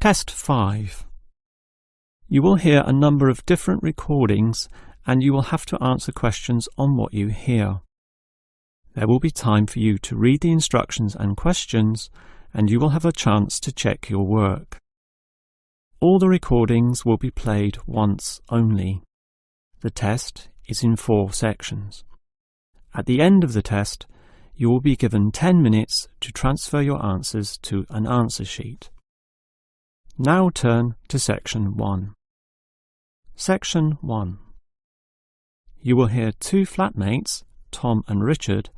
Test 5. You will hear a number of different recordings and you will have to answer questions on what you hear. There will be time for you to read the instructions and questions, and you will have a chance to check your work. All the recordings will be played once only. The test is in 4 sections. At the end of the test, you will be given 10 minutes to transfer your answers to an answer sheet. Now turn to Section 1. Section 1. You will hear 2 flatmates, Tom and Richard,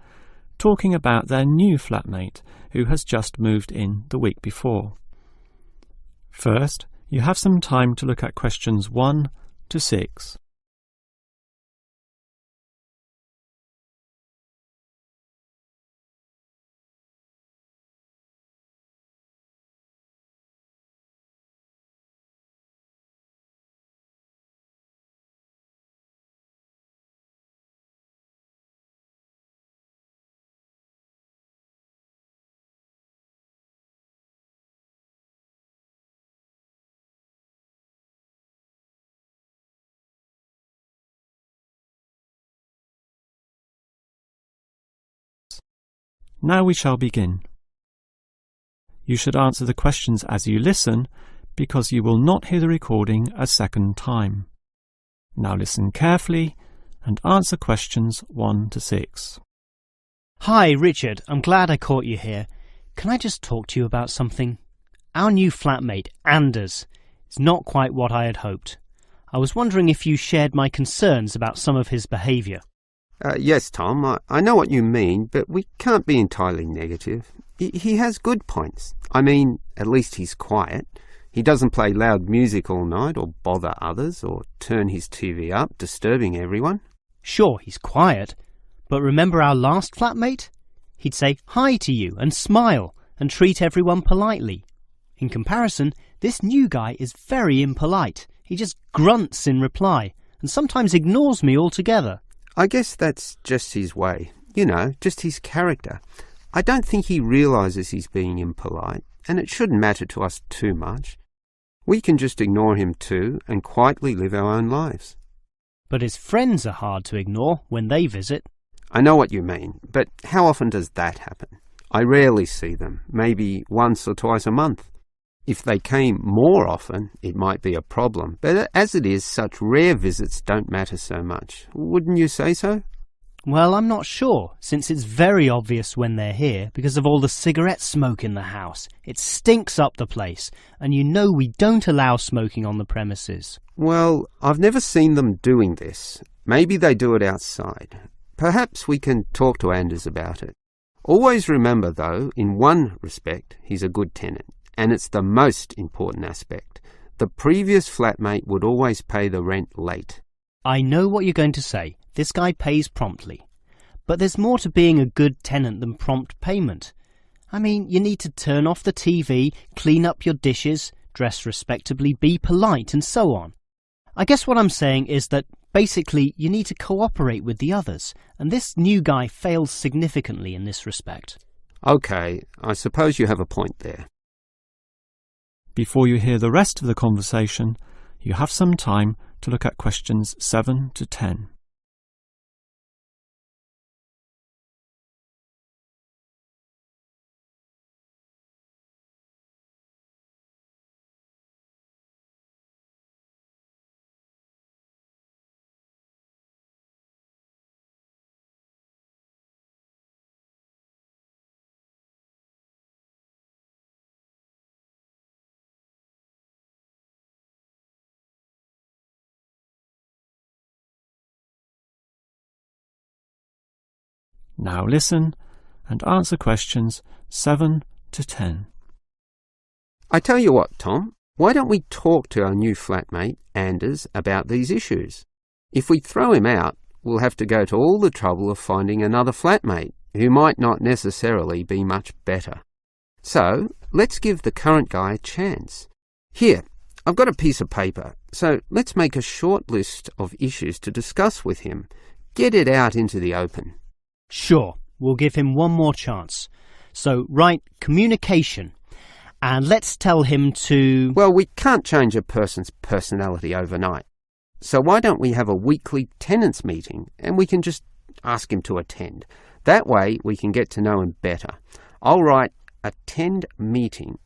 talking about their new flatmate who has just moved in the week before. First, you have some time to look at questions 1 to 6. Now we shall begin. You should answer the questions as you listen, because you will not hear the recording a second time. Now listen carefully and answer questions 1 to 6. Hi, Richard. I'm glad I caught you here. Can I just talk to you about something? Our new flatmate, Anders, is not quite what I had hoped. I was wondering if you shared my concerns about some of his behaviour. Yes, Tom, I know what you mean, but we can't be entirely negative. He has good points. I mean, at least he's quiet. He doesn't play loud music all night or bother others or turn his TV up, disturbing everyone. Sure, he's quiet, but remember our last flatmate? He'd say hi to you and smile and treat everyone politely. In comparison, this new guy is very impolite. He just grunts in reply and sometimes ignores me altogether. I guess that's just his way, just his character. I don't think he realises he's being impolite, and it shouldn't matter to us too much. We can just ignore him too and quietly live our own lives. But his friends are hard to ignore when they visit. I know what you mean, but how often does that happen? I rarely see them, maybe once or twice a month. If they came more often, it might be a problem, but as it is, such rare visits don't matter so much. Wouldn't you say so? Well, I'm not sure, since it's very obvious when they're here because of all the cigarette smoke in the house. It stinks up the place, and you know we don't allow smoking on the premises. Well, I've never seen them doing this. Maybe they do it outside. Perhaps we can talk to Anders about it. Always remember, though, in one respect, he's a good tenant. And it's the most important aspect. The previous flatmate would always pay the rent late. I know what you're going to say. This guy pays promptly. But there's more to being a good tenant than prompt payment. I mean, you need to turn off the TV, clean up your dishes, dress respectably, be polite, and so on. I guess what I'm saying is that basically you need to cooperate with the others, and this new guy fails significantly in this respect. Okay, I suppose you have a point there. Before you hear the rest of the conversation, you have some time to look at questions 7 to 10. Now listen and answer questions 7 to 10. I tell you what, Tom, why don't we talk to our new flatmate, Anders, about these issues? If we throw him out, we'll have to go to all the trouble of finding another flatmate who might not necessarily be much better. So, let's give the current guy a chance. Here, I've got a piece of paper, so let's make a short list of issues to discuss with him. Get it out into the open. Sure, we'll give him one more chance. So, write communication. And let's tell him to... Well, we can't change a person's personality overnight. So why don't we have a weekly tenants meeting and we can just ask him to attend. That way we can get to know him better. I'll write attend meeting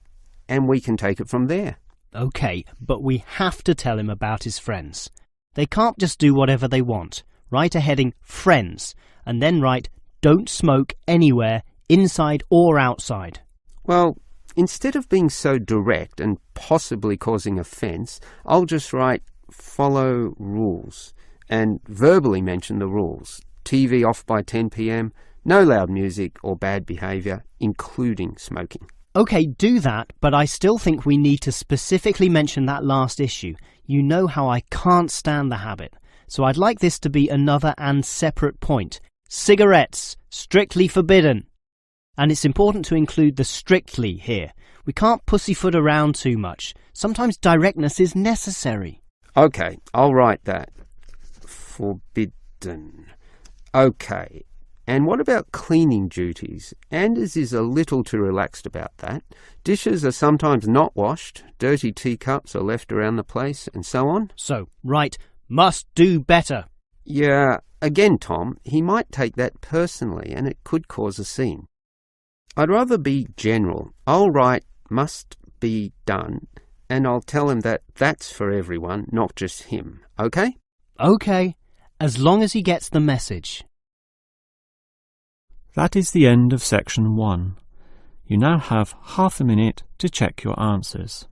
and we can take it from there. OK, but we have to tell him about his friends. They can't just do whatever they want. Write a heading friends and then write don't smoke anywhere, inside or outside. Well, instead of being so direct and possibly causing offence, I'll just write follow rules and verbally mention the rules. TV off by 10 p.m, no loud music or bad behaviour, including smoking. OK, do that, but I still think we need to specifically mention that last issue. You know how I can't stand the habit. So I'd like this to be another and separate point. Cigarettes, strictly forbidden. And it's important to include the strictly here. We can't pussyfoot around too much. Sometimes directness is necessary. OK, I'll write that. Forbidden. OK. And what about cleaning duties? Anders is a little too relaxed about that. Dishes are sometimes not washed, dirty teacups are left around the place, and so on. So, right, must do better. Yeah, again, Tom, he might take that personally and it could cause a scene. I'd rather be general. I'll write must be done and I'll tell him that that's for everyone, not just him. OK? OK, as long as he gets the message. That is the end of section 1. You now have half a minute to check your answers.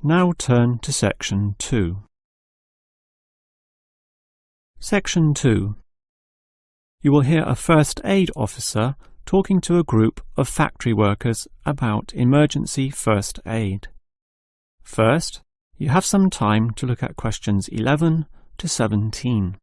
Now turn to section 2. Section 2. You will hear a first aid officer talking to a group of factory workers about emergency first aid. First, you have some time to look at questions 11 to 17.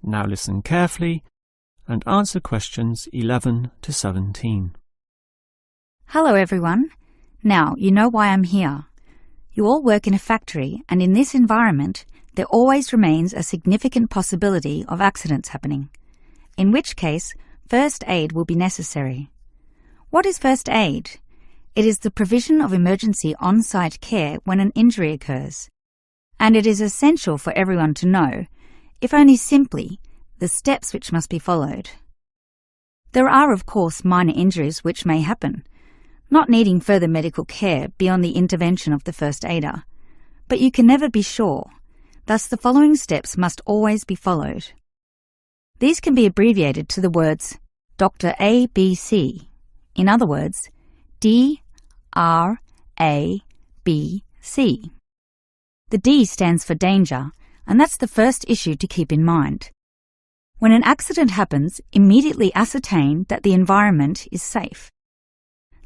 Now listen carefully and answer questions 11 to 17. Hello everyone. Now you know why I'm here. You all work in a factory, and in this environment there always remains a significant possibility of accidents happening, in which case first aid will be necessary. What is first aid? It is the provision of emergency on-site care when an injury occurs, and it is essential for everyone to know, if only simply, the steps which must be followed. There are, of course, minor injuries which may happen, not needing further medical care beyond the intervention of the first aider, but you can never be sure, thus the following steps must always be followed. These can be abbreviated to the words Dr. ABC, in other words, D-R-A-B-C. The D stands for danger, and that's the first issue to keep in mind. When an accident happens, immediately ascertain that the environment is safe.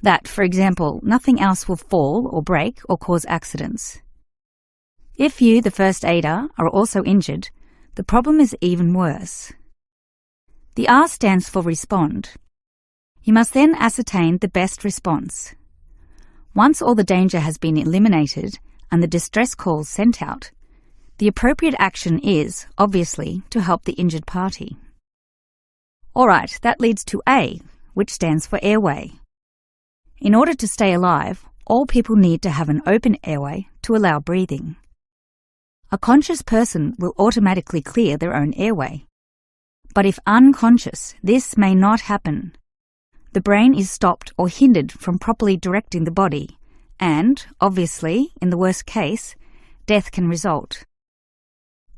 That, for example, nothing else will fall or break or cause accidents. If you, the first aider, are also injured, the problem is even worse. The R stands for respond. You must then ascertain the best response. Once all the danger has been eliminated and the distress calls sent out, the appropriate action is, obviously, to help the injured party. Alright, that leads to A, which stands for airway. In order to stay alive, all people need to have an open airway to allow breathing. A conscious person will automatically clear their own airway. But if unconscious, this may not happen. The brain is stopped or hindered from properly directing the body, and, obviously, in the worst case, death can result.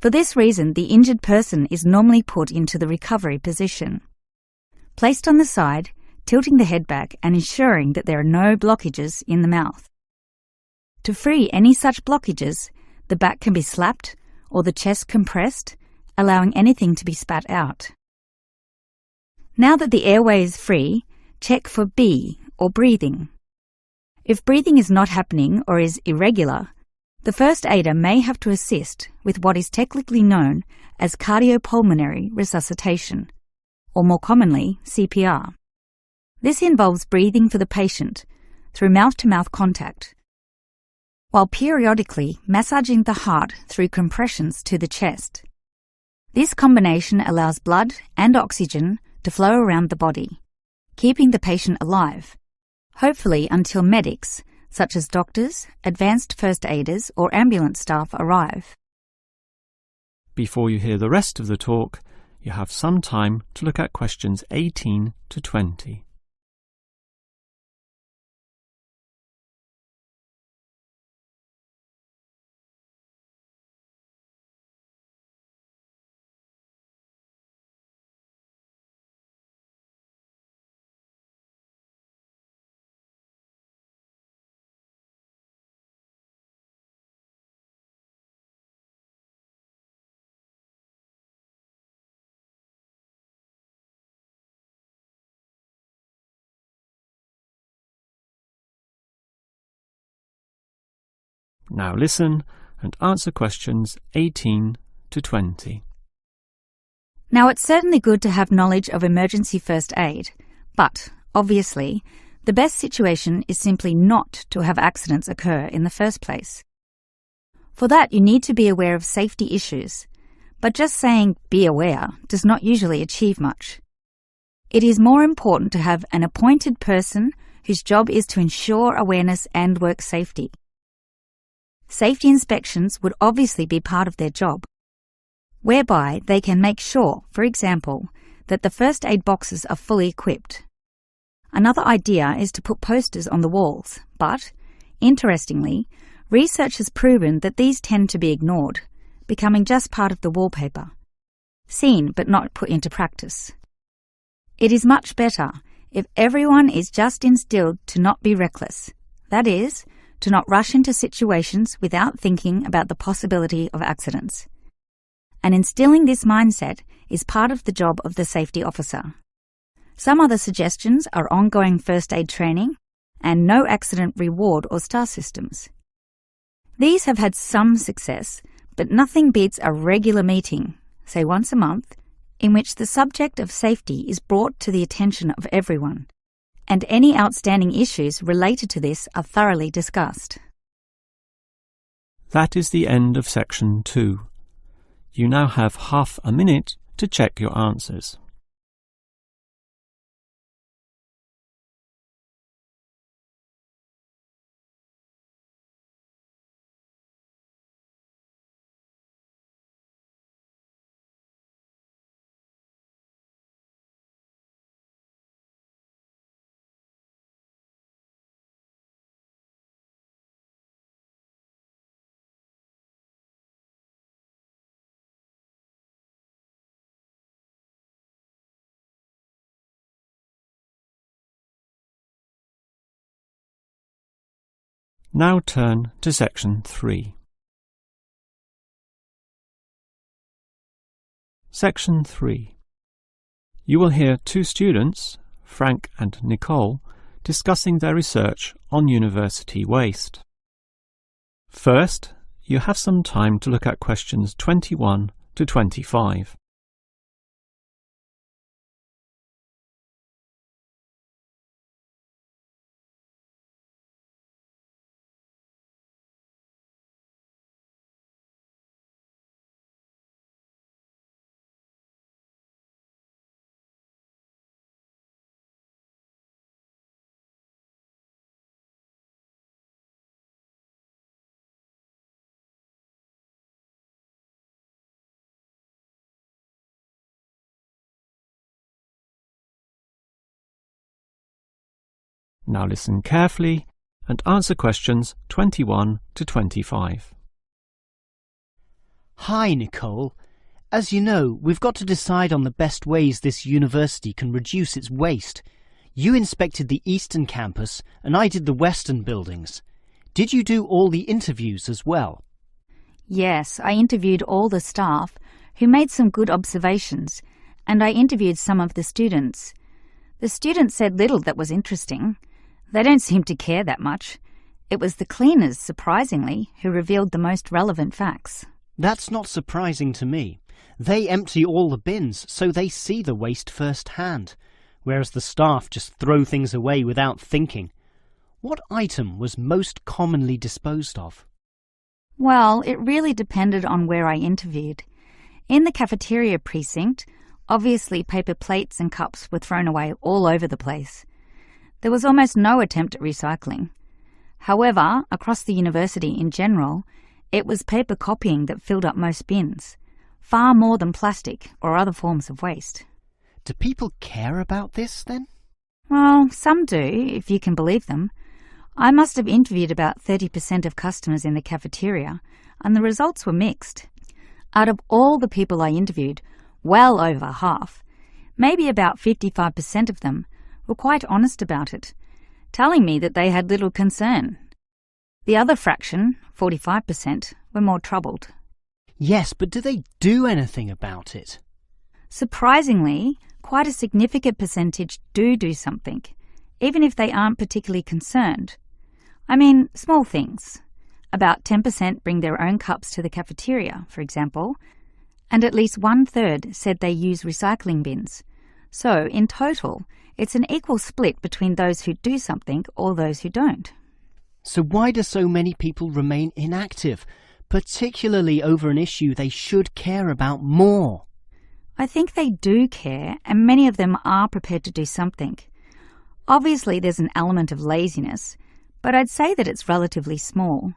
For this reason, the injured person is normally put into the recovery position. Placed on the side, tilting the head back and ensuring that there are no blockages in the mouth. To free any such blockages, the back can be slapped or the chest compressed, allowing anything to be spat out. Now that the airway is free, check for B, or breathing. If breathing is not happening or is irregular, the first aider may have to assist with what is technically known as cardiopulmonary resuscitation, or more commonly, CPR. This involves breathing for the patient through mouth-to-mouth contact, while periodically massaging the heart through compressions to the chest. This combination allows blood and oxygen to flow around the body, keeping the patient alive, hopefully until medics, such as doctors, advanced first aiders, or ambulance staff arrive. Before you hear the rest of the talk, you have some time to look at questions 18 to 20. Now listen and answer questions 18 to 20. Now, it's certainly good to have knowledge of emergency first aid, but, obviously, the best situation is simply not to have accidents occur in the first place. For that, you need to be aware of safety issues, but just saying "be aware" does not usually achieve much. It is more important to have an appointed person whose job is to ensure awareness and work safety. Safety inspections would obviously be part of their job, whereby they can make sure, for example, that the first aid boxes are fully equipped. Another idea is to put posters on the walls, but, interestingly, research has proven that these tend to be ignored, becoming just part of the wallpaper, seen but not put into practice. It is much better if everyone is just instilled to not be reckless, that is, to not rush into situations without thinking about the possibility of accidents. And instilling this mindset is part of the job of the safety officer. Some other suggestions are ongoing first aid training and no accident reward or star systems. These have had some success, but nothing beats a regular meeting, say once a month, in which the subject of safety is brought to the attention of everyone, and any outstanding issues related to this are thoroughly discussed. That is the end of section 2. You now have half a minute to check your answers. Now turn to section 3. Section 3. You will hear two students, Frank and Nicole, discussing their research on university waste. First, you have some time to look at questions 21 to 25. Now listen carefully and answer questions 21 to 25. Hi, Nicole. As you know, we've got to decide on the best ways this university can reduce its waste. You inspected the eastern campus and I did the western buildings. Did you do all the interviews as well? Yes, I interviewed all the staff, who made some good observations, and I interviewed some of the students. The students said little that was interesting. They don't seem to care that much. It was the cleaners, surprisingly, who revealed the most relevant facts. That's not surprising to me. They empty all the bins, so they see the waste firsthand, whereas the staff just throw things away without thinking. What item was most commonly disposed of? Well, it really depended on where I interviewed. In the cafeteria precinct, obviously paper plates and cups were thrown away all over the place. There was almost no attempt at recycling. However, across the university in general, it was paper copying that filled up most bins, far more than plastic or other forms of waste. Do people care about this, then? Well, some do, if you can believe them. I must have interviewed about 30% of customers in the cafeteria, and the results were mixed. Out of all the people I interviewed, well over half, maybe about 55% of them, were quite honest about it, telling me that they had little concern. The other fraction, 45%, were more troubled. Yes, but do they do anything about it? Surprisingly, quite a significant percentage do something, even if they aren't particularly concerned. I mean, small things. About 10% bring their own cups to the cafeteria, for example, and at least 1/3 said they use recycling bins. So, in total, it's an equal split between those who do something or those who don't. So why do so many people remain inactive, particularly over an issue they should care about more? I think they do care, and many of them are prepared to do something. Obviously, there's an element of laziness, but I'd say that it's relatively small.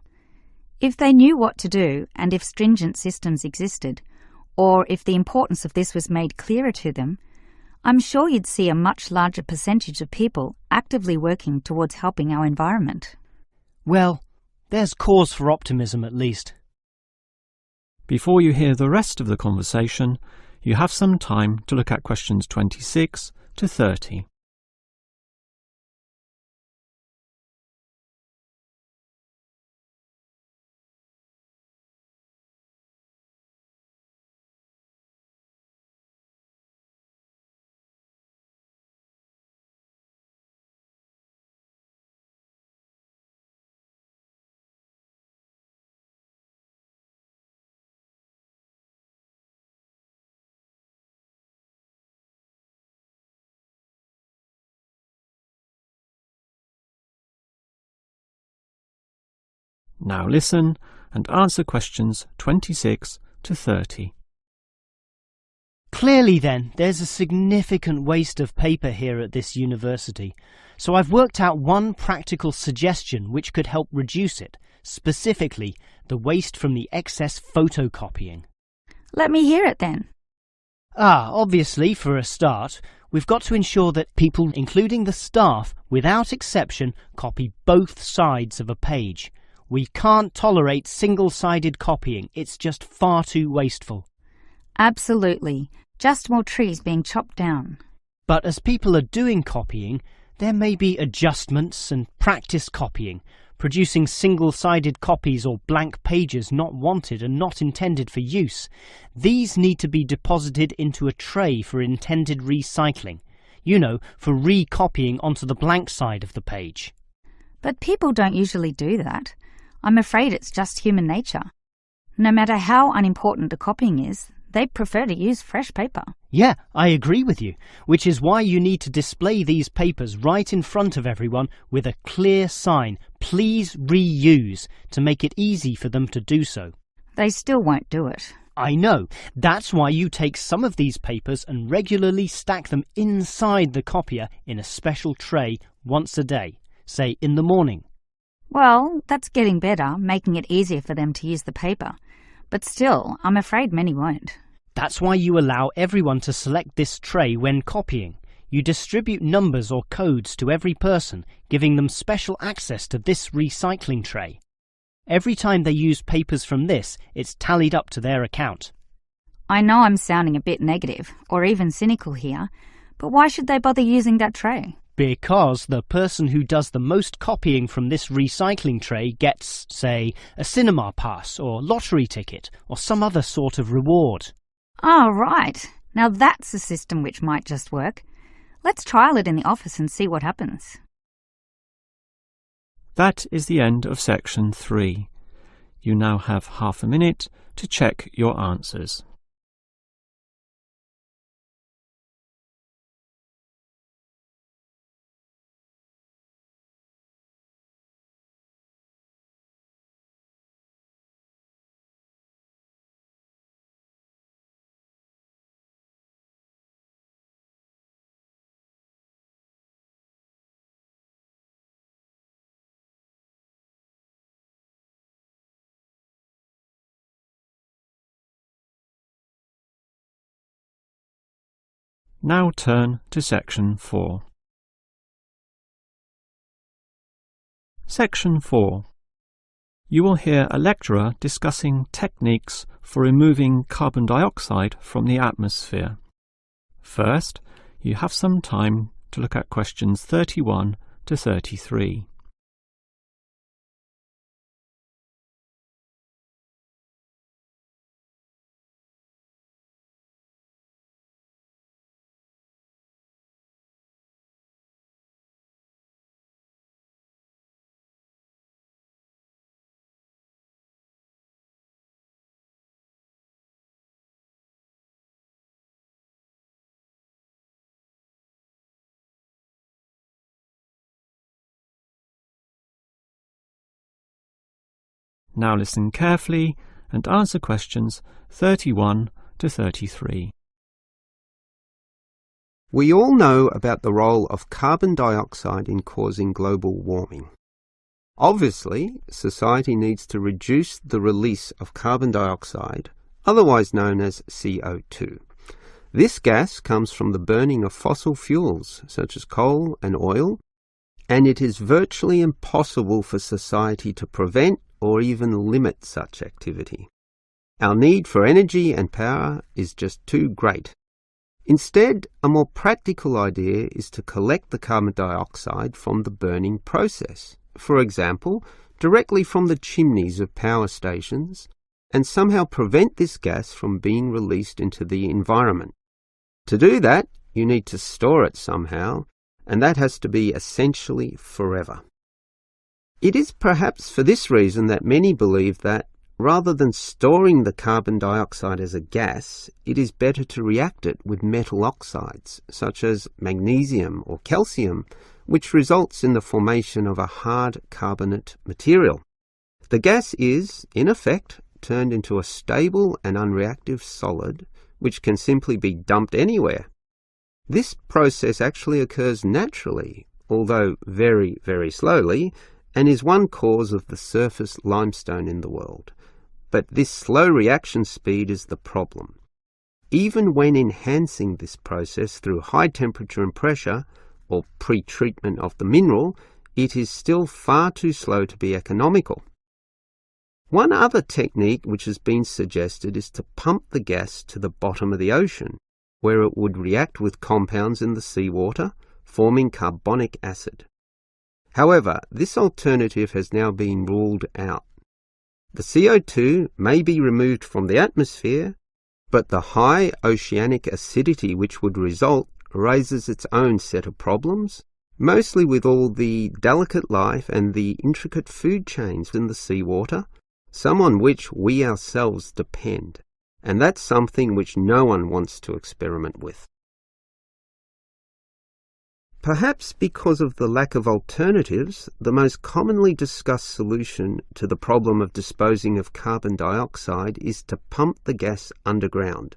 If they knew what to do, and if stringent systems existed, or if the importance of this was made clearer to them, I'm sure you'd see a much larger percentage of people actively working towards helping our environment. Well, there's cause for optimism at least. Before you hear the rest of the conversation, you have some time to look at questions 26 to 30. Now listen and answer questions 26 to 30. Clearly then, there's a significant waste of paper here at this university, so I've worked out one practical suggestion which could help reduce it, specifically the waste from the excess photocopying. Let me hear it then. Obviously, for a start, we've got to ensure that people, including the staff, without exception, copy both sides of a page. We can't tolerate single-sided copying. It's just far too wasteful. Absolutely. Just more trees being chopped down. But as people are doing copying, there may be adjustments and practice copying, producing single-sided copies or blank pages not wanted and not intended for use. These need to be deposited into a tray for intended recycling. You know, for recopying onto the blank side of the page. But people don't usually do that. I'm afraid it's just human nature. No matter how unimportant the copying is, they prefer to use fresh paper. Yeah, I agree with you, which is why you need to display these papers right in front of everyone with a clear sign, "Please reuse," to make it easy for them to do so. They still won't do it. I know. That's why you take some of these papers and regularly stack them inside the copier in a special tray once a day, say in the morning. Well, that's getting better, making it easier for them to use the paper. But still, I'm afraid many won't. That's why you allow everyone to select this tray when copying. You distribute numbers or codes to every person, giving them special access to this recycling tray. Every time they use papers from this, it's tallied up to their account. I know I'm sounding a bit negative, or even cynical here, but why should they bother using that tray? Because the person who does the most copying from this recycling tray gets, say, a cinema pass or lottery ticket or some other sort of reward. Oh, right. Now that's a system which might just work. Let's trial it in the office and see what happens. That is the end of section 3. You now have half a minute to check your answers. Now turn to section 4. Section 4. You will hear a lecturer discussing techniques for removing carbon dioxide from the atmosphere. First, you have some time to look at questions 31 to 33. Now listen carefully and answer questions 31 to 33. We all know about the role of carbon dioxide in causing global warming. Obviously, society needs to reduce the release of carbon dioxide, otherwise known as CO2. This gas comes from the burning of fossil fuels, such as coal and oil, and it is virtually impossible for society to prevent or even limit such activity. Our need for energy and power is just too great. Instead, a more practical idea is to collect the carbon dioxide from the burning process, for example, directly from the chimneys of power stations, and somehow prevent this gas from being released into the environment. To do that, you need to store it somehow, and that has to be essentially forever. It is perhaps for this reason that many believe that, rather than storing the carbon dioxide as a gas, it is better to react it with metal oxides, such as magnesium or calcium, which results in the formation of a hard carbonate material. The gas is, in effect, turned into a stable and unreactive solid, which can simply be dumped anywhere. This process actually occurs naturally, although very, very slowly, and is one cause of the surface limestone in the world. But this slow reaction speed is the problem. Even when enhancing this process through high temperature and pressure, or pre-treatment of the mineral, it is still far too slow to be economical. One other technique which has been suggested is to pump the gas to the bottom of the ocean, where it would react with compounds in the seawater, forming carbonic acid. However, this alternative has now been ruled out. The CO2 may be removed from the atmosphere, but the high oceanic acidity which would result raises its own set of problems, mostly with all the delicate life and the intricate food chains in the seawater, some on which we ourselves depend, and that's something which no one wants to experiment with. Perhaps because of the lack of alternatives, the most commonly discussed solution to the problem of disposing of carbon dioxide is to pump the gas underground,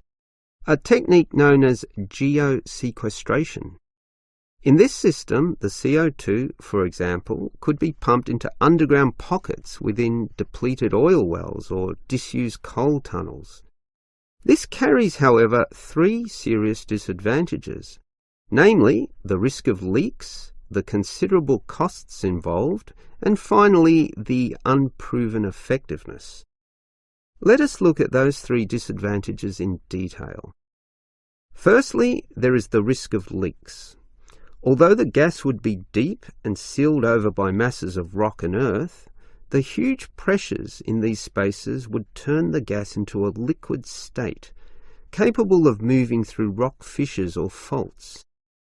a technique known as geosequestration. In this system, the CO2, for example, could be pumped into underground pockets within depleted oil wells or disused coal tunnels. This carries, however, 3 serious disadvantages. namely the risk of leaks, the considerable costs involved, and finally the unproven effectiveness. Let us look at those three disadvantages in detail. Firstly, there is the risk of leaks. Although the gas would be deep and sealed over by masses of rock and earth, the huge pressures in these spaces would turn the gas into a liquid state, capable of moving through rock fissures or faults.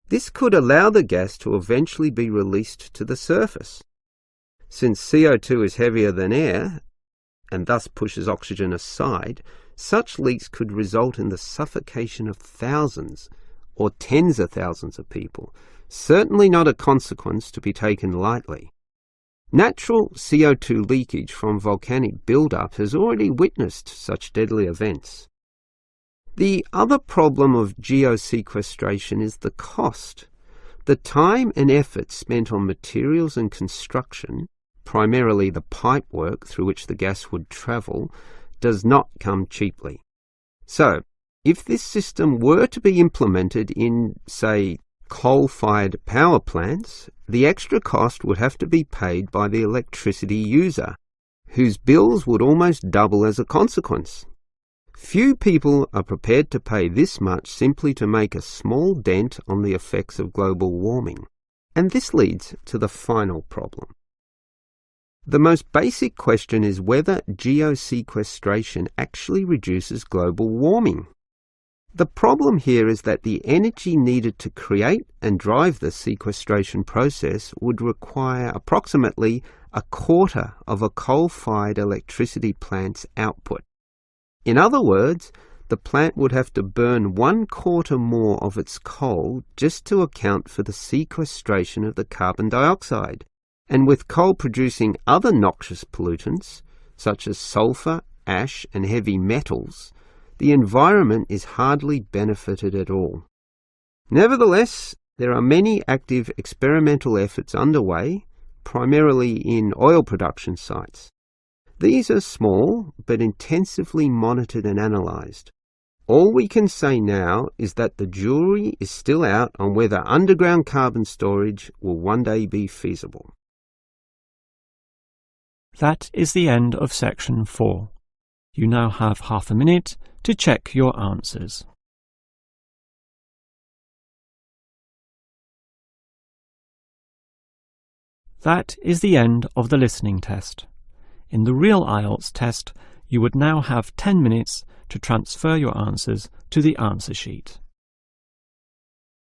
This could allow the gas to eventually be released to the surface. Since CO2 is heavier than air, and thus pushes oxygen aside, such leaks could result in the suffocation of thousands or tens of thousands of people, certainly not a consequence to be taken lightly. Natural CO2 leakage from volcanic buildup has already witnessed such deadly events. The other problem of geosequestration is the cost. The time and effort spent on materials and construction, primarily the pipework through which the gas would travel, does not come cheaply. So, if this system were to be implemented in, say, coal-fired power plants, the extra cost would have to be paid by the electricity user, whose bills would almost double as a consequence. Few people are prepared to pay this much simply to make a small dent on the effects of global warming. And this leads to the final problem. The most basic question is whether geosequestration actually reduces global warming. The problem here is that the energy needed to create and drive the sequestration process would require approximately a quarter of a coal-fired electricity plant's output. In other words, the plant would have to burn 1/4 more of its coal just to account for the sequestration of the carbon dioxide. And with coal producing other noxious pollutants, such as sulfur, ash, and heavy metals, the environment is hardly benefited at all. Nevertheless, there are many active experimental efforts underway, primarily in oil production sites. These are small, but intensively monitored and analysed. All we can say now is that the jury is still out on whether underground carbon storage will one day be feasible. That is the end of section 4. You now have half a minute to check your answers. That is the end of the listening test. In the real IELTS test, you would now have 10 minutes to transfer your answers to the answer sheet.